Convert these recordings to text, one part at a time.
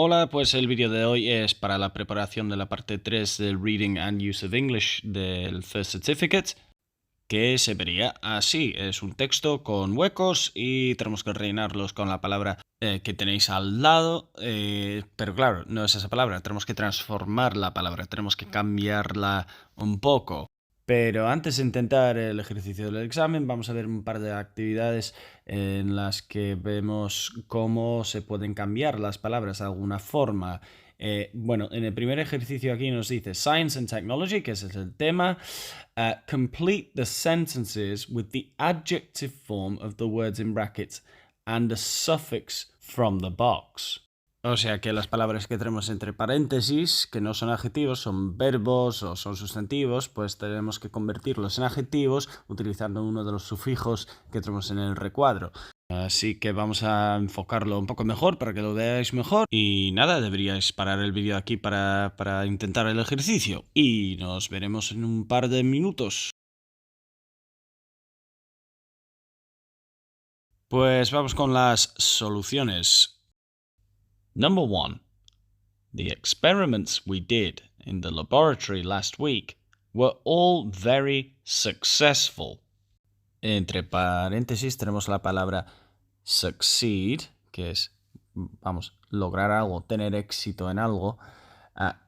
Hola, pues el vídeo de hoy es para la preparación de la parte 3 del Reading and Use of English del First Certificate, que se vería así. Es un texto con huecos y tenemos que rellenarlos con la palabra que tenéis al lado, pero claro, no es esa palabra, tenemos que transformar la palabra, tenemos que cambiarla un poco. Pero antes de intentar el ejercicio del examen, vamos a ver un par de actividades en las que vemos cómo se pueden cambiar las palabras de alguna forma. Bueno, en el primer ejercicio aquí nos dice Science and Technology, que ese es el tema. Complete the sentences with the adjective form of the words in brackets and a suffix from the box. O sea que las palabras que tenemos entre paréntesis, que no son adjetivos, son verbos o son sustantivos, pues tenemos que convertirlos en adjetivos utilizando uno de los sufijos que tenemos en el recuadro. Así que vamos a enfocarlo un poco mejor para que lo veáis mejor. Y nada, deberíais parar el vídeo aquí para intentar el ejercicio. Y nos veremos en un par de minutos. Pues vamos con las soluciones. Number 1. The experiments we did in the laboratory last week were all very successful. Entre paréntesis tenemos la palabra succeed, que es, vamos, lograr algo, tener éxito en algo.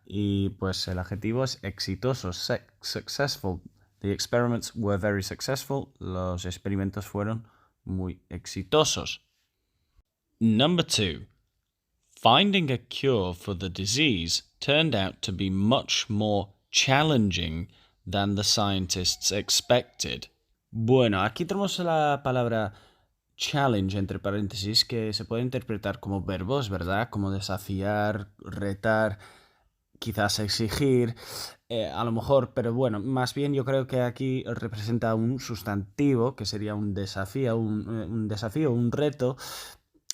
Y pues el adjetivo es exitoso, successful. The experiments were very successful. Los experimentos fueron muy exitosos. Number 2. Finding a cure for the disease turned out to be much more challenging than the scientists expected. Bueno, aquí tenemos la palabra challenge entre paréntesis que se puede interpretar como verbos, ¿verdad? Como desafiar, retar, quizás exigir, a lo mejor, pero bueno, más bien yo creo que aquí representa un sustantivo que sería un desafío, un reto,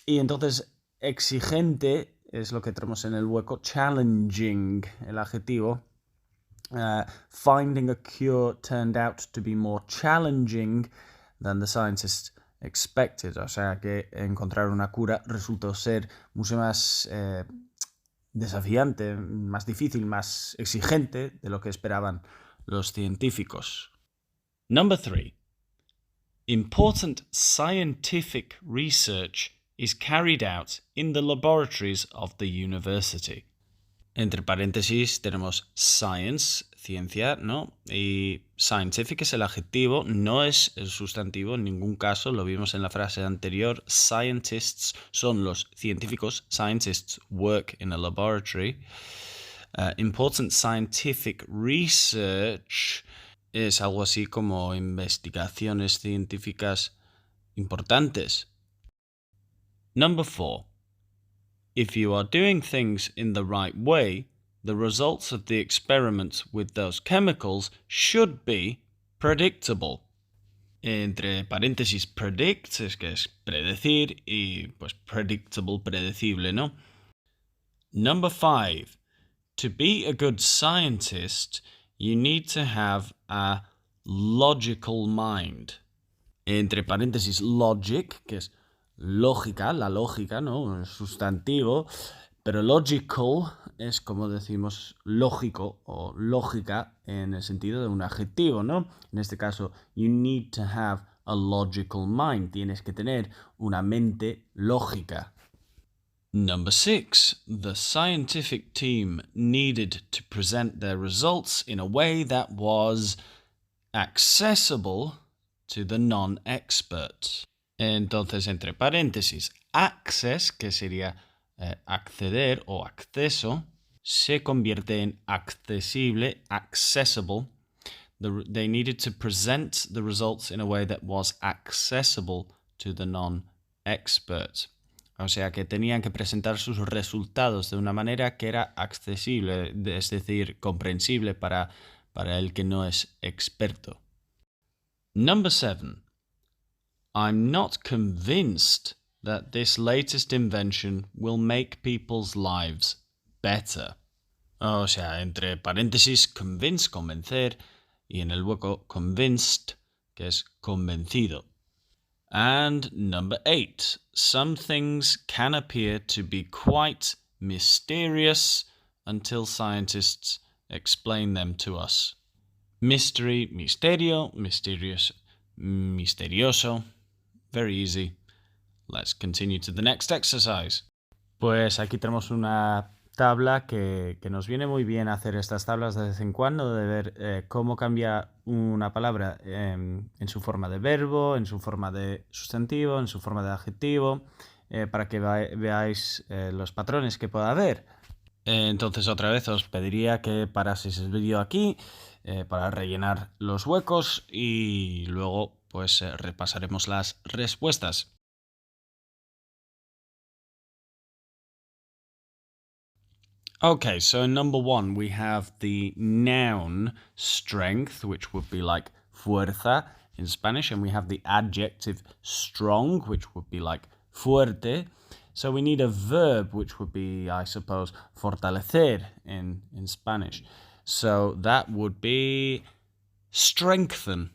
y entonces exigente es lo que tenemos en el hueco, challenging, el adjetivo. Finding a cure turned out to be more challenging than the scientists expected. O sea que encontrar una cura resultó ser mucho más desafiante, más difícil, más exigente de lo que esperaban los científicos. Number 3. Important scientific research is carried out in the laboratories of the university. Entre paréntesis tenemos science, ciencia, ¿no? Y scientific es el adjetivo, no es el sustantivo en ningún caso, lo vimos en la frase anterior. Scientists son los científicos, scientists work in a laboratory. Important scientific research es algo así como investigaciones científicas importantes. Number 4. If you are doing things in the right way, the results of the experiments with those chemicals should be predictable. Entre paréntesis, predict es que es predecir y pues predictable, predecible, ¿no? Number 5. To be a good scientist, you need to have a logical mind. Entre paréntesis, logic, que es lógica, la lógica, ¿no? El sustantivo, pero logical es como decimos lógico o lógica en el sentido de un adjetivo, ¿no? En este caso, you need to have a logical mind. Tienes que tener una mente lógica. Number 6. The scientific team needed to present their results in a way that was accessible to the non-expert. Entonces, entre paréntesis, access, que sería acceder o acceso, se convierte en accesible, accessible. They needed to present the results in a way that was accessible to the non-expert. O sea que tenían que presentar sus resultados de una manera que era accesible, es decir, comprensible para el que no es experto. Number 7. I'm not convinced that this latest invention will make people's lives better. O sea, entre paréntesis, convince, convencer, y en el hueco convinced, que es convencido. And number 8. Some things can appear to be quite mysterious until scientists explain them to us. Mystery, misterio, mysterious, misterioso. Very easy. Let's continue to the next exercise. Pues aquí tenemos una tabla que nos viene muy bien hacer estas tablas de vez en cuando, de ver cómo cambia una palabra en su forma de verbo, en su forma de sustantivo, en su forma de adjetivo, para que veáis los patrones que pueda haber. Entonces otra vez os pediría que paraseis el vídeo aquí para rellenar los huecos y luego pues repasaremos las respuestas. Okay, so in number 1 we have the noun strength, which would be like fuerza in Spanish, and we have the adjective strong, which would be like fuerte. So we need a verb, which would be, I suppose, fortalecer in Spanish. So that would be strengthen.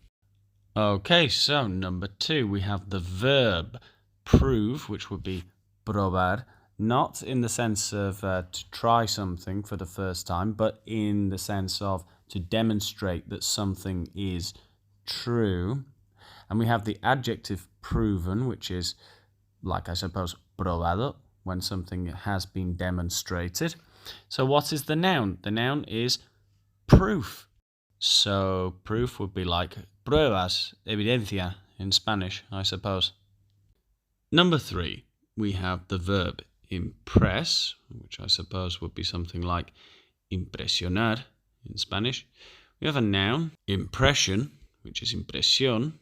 Okay, so number 2, we have the verb prove, which would be probar, not in the sense of to try something for the first time, but in the sense of to demonstrate that something is true. And we have the adjective proven, which is, like I suppose, probado, when something has been demonstrated. So what is the noun? The noun is proof. So proof would be like pruebas, evidencia in Spanish, I suppose. Number 3, we have the verb impress, which I suppose would be something like impresionar in Spanish. We have a noun, impression, which is impresión.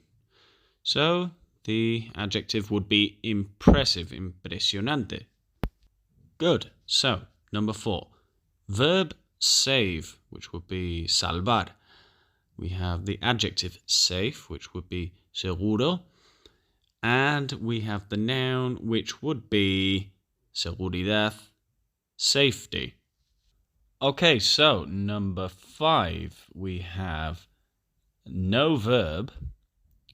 So the adjective would be impressive, impresionante. Good. So, number 4, verb save, which would be salvar. We have the adjective safe, which would be seguro. And we have the noun, which would be seguridad, safety. Okay, so number 5, we have no verb,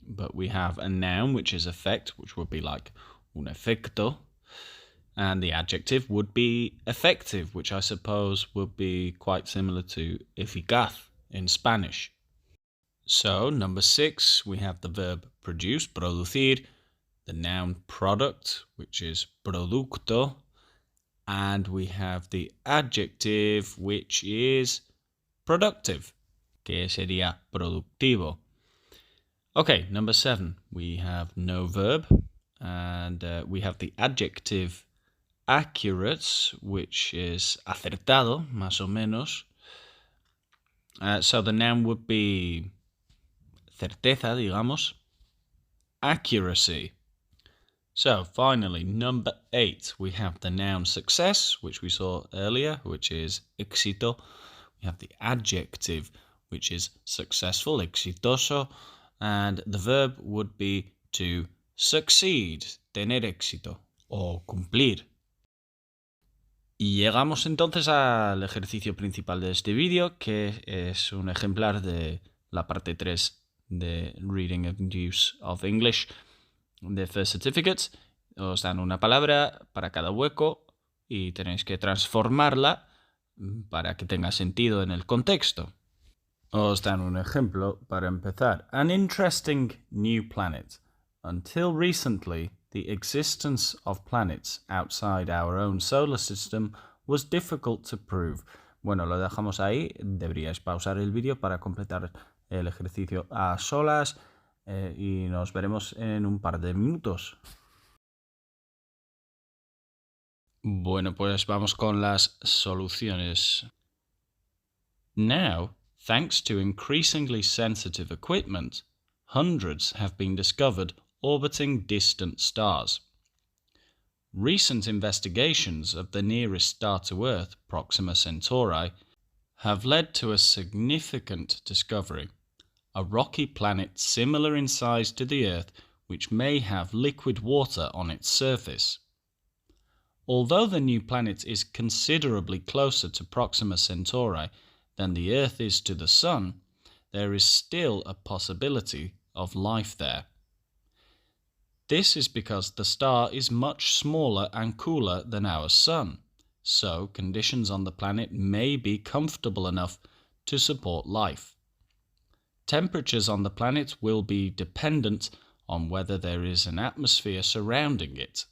but we have a noun, which is effect, which would be like un efecto. And the adjective would be effective, which I suppose would be quite similar to eficaz in Spanish. So, number 6, we have the verb produce, producir, the noun product, which is producto, and we have the adjective, which is productive, que sería productivo. Okay, number 7, we have no verb, and we have the adjective accurate, which is acertado, más o menos. So the noun would be certeza, digamos, accuracy. So finally, number 8, we have the noun success, which we saw earlier, which is éxito. We have the adjective, which is successful, exitoso, and the verb would be to succeed, tener éxito, o cumplir. Y llegamos entonces al ejercicio principal de este vídeo, que es un ejemplar de la parte 3 de Reading and Use of English de First Certificate. Os dan una palabra para cada hueco y tenéis que transformarla para que tenga sentido en el contexto. Os dan un ejemplo para empezar. An interesting new planet. Until recently, the existence of planets outside our own solar system was difficult to prove. Bueno, lo dejamos ahí. Deberíais pausar el vídeo para completar el ejercicio a solas y nos veremos en un par de minutos. Bueno, pues vamos con las soluciones. Now, thanks to increasingly sensitive equipment, hundreds have been discovered orbiting distant stars. Recent investigations of the nearest star to Earth, Proxima Centauri, have led to a significant discovery, a rocky planet similar in size to the Earth which may have liquid water on its surface. Although the new planet is considerably closer to Proxima Centauri than the Earth is to the Sun, there is still a possibility of life there. This is because the star is much smaller and cooler than our Sun, so conditions on the planet may be comfortable enough to support life. Temperatures on the planet will be dependent on whether there is an atmosphere surrounding it